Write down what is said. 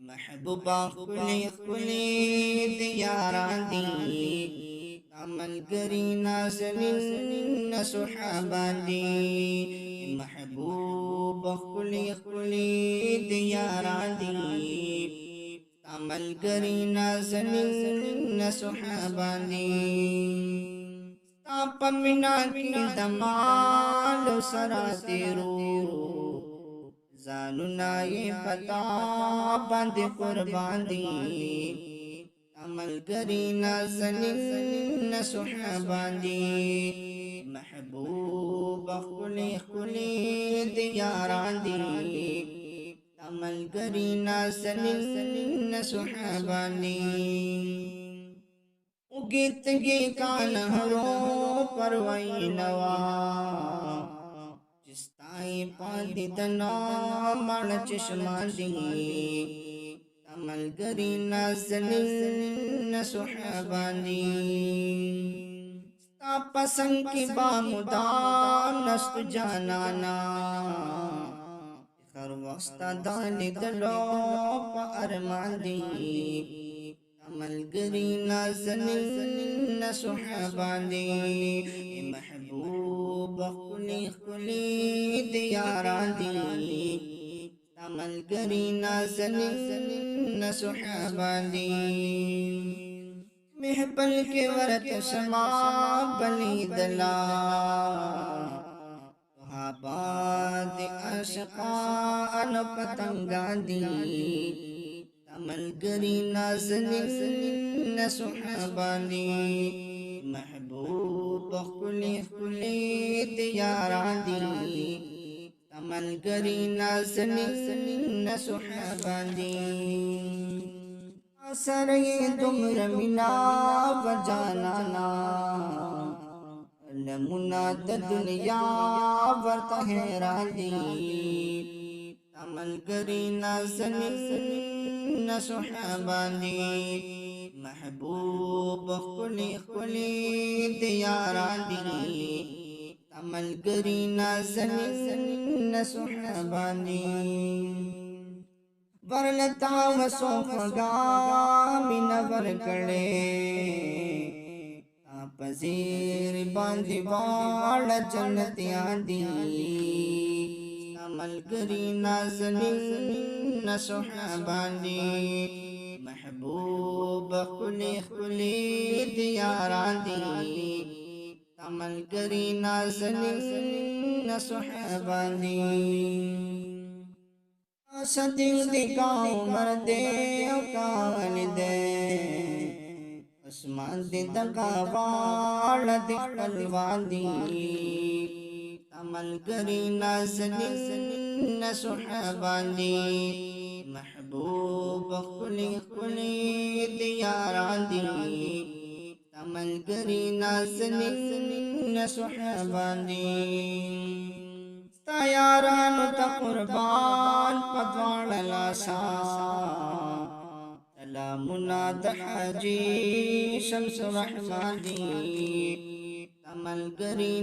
महबूबा खुली खुली दियारां दी अमल करी नाज़नीन सुहाबा दी। महबूबा खुली खुली दियारां दी अमल करी नाज़नीन सुहाबा दी। ताप मिना की दमाल सरा तेरू ज़ालुना ये पता बंद कुर्बान दी। अमल करी नाज़नीन सुहाबा दी। महबूबा खुली खुली दियारां दी अमल करी नाज़नीन सुहाबा दी। उगित गे कान हरो परवाई नवा जिस्ताई पादी तना मन चश्मा दी। अमल करी नाज़नीन सुहाबा दी। पसंद की बामुदा नस्त जानाना हर वक्त दानी दलो अरमान दी। अमल करी नाज़नीन सुहाबा दी। महबूबा खुली खुली दियारां दी अमल करी नाज़नीन सुहाबा दी। महबल के वरत शमा बली दला आबाद अशकान पतंगा दी। अमल करी नाज़नीन सुहाबा दी। महबूबा खुली खुली दियारां दी अमल करी नाज़नीन सुहाबा दी। सरये तुमर मिना बजाना नमुना दुनिया वर्त हैरान दी। अमल करी नाज़नीन सुहाबा दी। महबूबा खुली खुली दियारां दी अमल करी नाज़नीन सुहाबा दी। वरलता वसोफगा मिनवर कड़े पजीर बांधी वाड़ जन्नतियां दी। अमल करी नाज़नीन सुहाबा दी। महबूबा खुली खुली दियारां दी अमल करी नाज़नीन सुहाबा दी। सदिक दिखाओ मर्दे काल दे आसमान दे दगा वाड़ दिखलवा दी। अमल करी नाज़नीन सुहाबा दी। महबूबा खुली खुली दियारां दी अमल करी नाज़नीन सुहाबा दी। यारान ता कुर्बान पदवाड़ लासा सलामुना हाजी शम्स रहमान दी। अमल करी